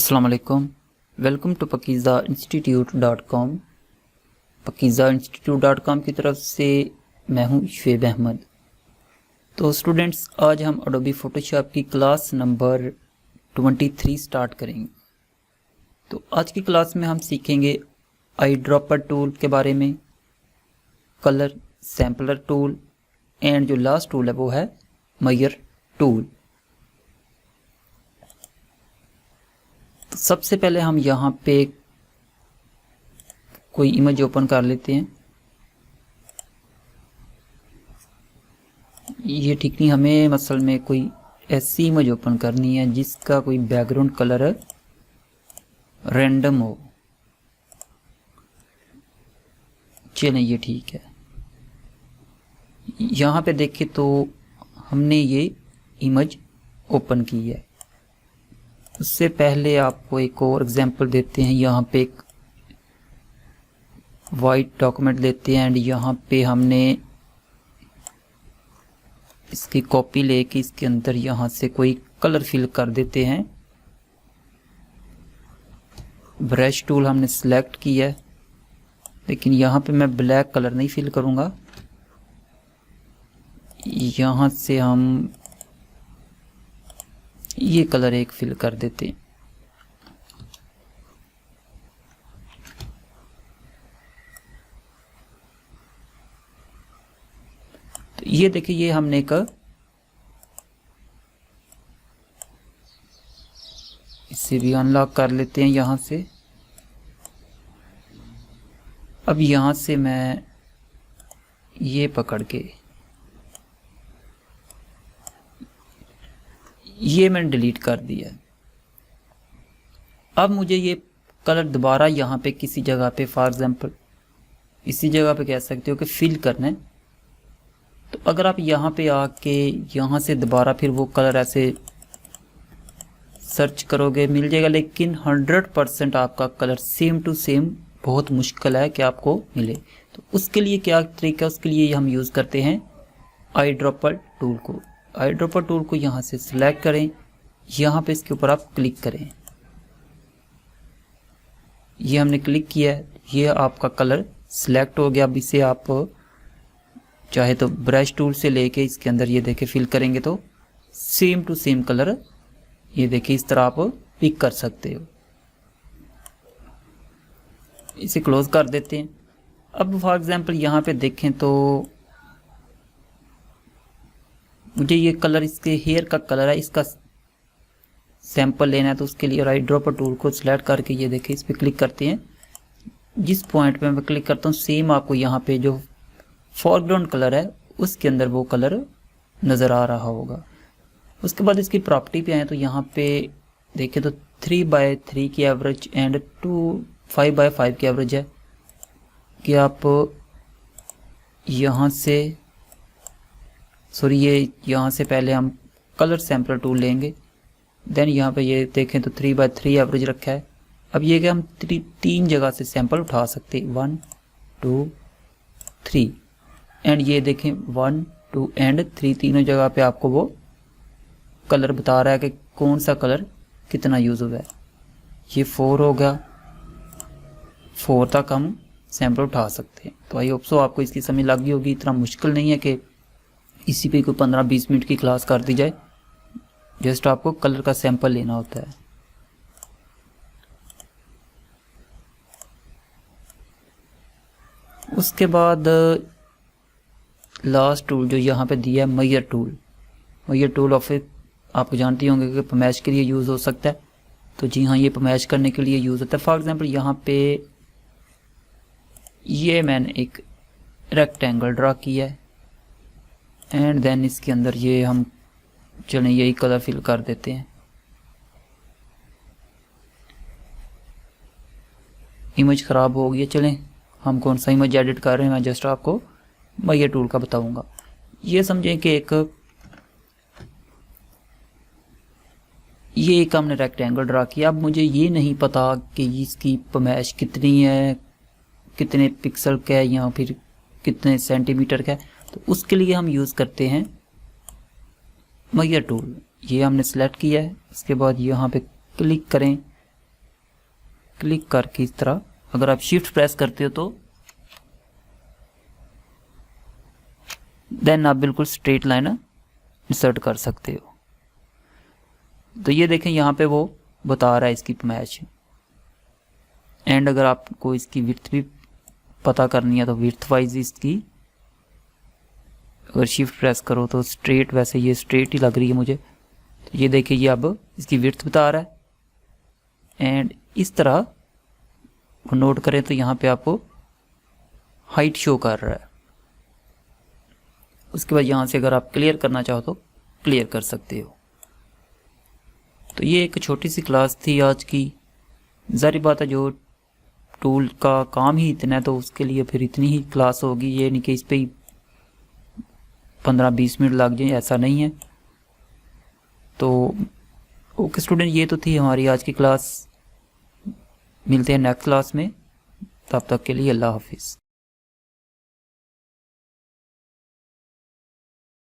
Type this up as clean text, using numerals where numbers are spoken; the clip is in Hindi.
अस्सलाम वालेकुम। Welcome to pakizainstitute.com। pakizainstitute.com की तरफ से मैं हूं शुएब अहमद। तो स्टूडेंट्स, आज हम एडोबी फोटोशॉप की क्लास नंबर 23 स्टार्ट करेंगे। तो आज की क्लास में हम सीखेंगे आई ड्रॉपर टूल के बारे में, कलर सैम्पलर टूल एंड जो लास्ट टूल है वो है मेजर टूल। तो सबसे पहले हम यहाँ पे कोई इमेज ओपन कर लेते हैं। ये ठीक नहीं, हमें असल में कोई ऐसी इमेज ओपन करनी है जिसका कोई बैकग्राउंड कलर रैंडम हो। चलें, ये ठीक है। यहाँ पे देखें तो हमने ये इमेज ओपन की है। उससे पहले आपको एक और एग्जांपल देते हैं। यहाँ पे एक वाइट डॉक्यूमेंट लेते हैं एंड यहाँ पे हमने इसकी कॉपी लेके इसके अंदर यहाँ से कोई कलर फिल कर देते हैं। ब्रश टूल हमने सिलेक्ट किया है, लेकिन यहाँ पे मैं ब्लैक कलर नहीं फिल करूँगा। यहाँ से हम ये कलर एक फिल कर देते हैं। तो ये देखिए, ये हमने एक इसे भी अनलॉक कर लेते हैं यहाँ से। अब यहाँ से मैं ये पकड़ के ये मैंने डिलीट कर दिया है। अब मुझे ये कलर दोबारा यहाँ पे किसी जगह पे, फॉर एग्जांपल इसी जगह पे कह सकते हो कि फिल करना है। तो अगर आप यहाँ पे आके यहाँ से दोबारा फिर वो कलर ऐसे सर्च करोगे मिल जाएगा, लेकिन 100% आपका कलर सेम टू सेम बहुत मुश्किल है कि आपको मिले। तो उसके लिए क्या तरीका है, उसके लिए हम यूज़ करते हैं आई ड्रॉपर टूल को। आई ड्रॉपर टूल को यहाँ से सिलेक्ट करें, यहाँ पे इसके ऊपर आप क्लिक करें। ये हमने क्लिक किया है, ये आपका कलर सिलेक्ट हो गया। अब इसे आप चाहे तो ब्रश टूल से लेके इसके अंदर ये देखे फिल करेंगे तो सेम टू सेम कलर ये देखिए इस तरह आप पिक कर सकते हो। इसे क्लोज कर देते हैं। अब फॉर एग्जांपल यहाँ पे देखें तो मुझे ये कलर, इसके हेयर का कलर है, इसका सैंपल लेना है। तो उसके लिए राइट ड्रॉपर टूल को सिलेक्ट करके ये देखिए इस पर क्लिक करते हैं। जिस पॉइंट पे मैं क्लिक करता हूँ सेम आपको यहाँ पे जो फॉरग्राउंड कलर है उसके अंदर वो कलर नज़र आ रहा होगा। उसके बाद इसकी प्रॉपर्टी पे आए तो यहाँ पे देखें तो 3/3 की एवरेज एंड 5/5 की एवरेज है कि आप यहाँ से ये यहाँ से पहले हम कलर सैम्पलर टूल लेंगे, देन यहाँ पे ये देखें तो 3/3 एवरेज रखा है। अब ये कि हम 3 जगह से सैंपल उठा सकते हैं, 1 2 3 एंड ये देखें 1 2 एंड 3 तीनों जगह पे आपको वो कलर बता रहा है कि कौन सा कलर कितना यूज़ हुआ है। ये 4 होगा, 4 तक हम सैंपल उठा सकते हैं। तो आई होप सो आपको इसकी समझ लग गई होगी। इतना मुश्किल नहीं है कि इसी पे कोई 15-20 मिनट की क्लास कर दी जाए। जस्ट आपको कलर का सैंपल लेना होता है। उसके बाद लास्ट टूल जो यहाँ पे दिया है major tool. Major tool of आपको जानते होंगे कि पमैश के लिए यूज़ हो सकता है। तो जी हाँ, ये पमैश करने के लिए यूज़ होता है। फॉर एग्जांपल यहाँ पे ये मैंने एक रेक्टेंगल ड्रा किया है एंड देन इसके अंदर ये हम चलें यही कलर फिल कर देते हैं। इमेज ख़राब हो गई है, चलें हम कौन सा इमेज एडिट कर रहे हैं मैं जस्ट आपको मेजर टूल का बताऊंगा। ये समझें कि एक हमने रेक्टेंगल ड्रा किया। अब मुझे ये नहीं पता कि इसकी पमैश कितनी है, कितने पिक्सल का है या फिर कितने सेंटीमीटर का है। तो उसके लिए हम यूज़ करते हैं मेजर टूल। ये हमने सेलेक्ट किया है। इसके बाद यहाँ पे क्लिक करें क्लिक करके इस तरह, अगर आप शिफ्ट प्रेस करते हो तो देन आप बिल्कुल स्ट्रेट लाइन इंसर्ट कर सकते हो। तो ये देखें यहाँ पे वो बता रहा है इसकी मैच। एंड अगर आपको इसकी विड्थ भी पता करनी है तो विड्थ वाइज इसकी अगर शिफ्ट प्रेस करो तो स्ट्रेट, वैसे ये स्ट्रेट ही लग रही है मुझे। तो ये देखिए ये अब इसकी विड्थ बता रहा है। एंड इस तरह नोट करें तो यहाँ पे आपको हाइट शो कर रहा है। उसके बाद यहाँ से अगर आप क्लियर करना चाहो तो क्लियर कर सकते हो। तो ये एक छोटी सी क्लास थी आज की। ज़ाहिर बात है जो टूल का काम ही इतना है तो उसके लिए फिर इतनी ही क्लास होगी, ये नहीं कि इस पर ही 15-20 मिनट लग जाए, ऐसा नहीं है। तो ओके स्टूडेंट, ये तो थी हमारी आज की क्लास। मिलते हैं नेक्स्ट क्लास में, तब तक के लिए अल्लाह हाफिज़।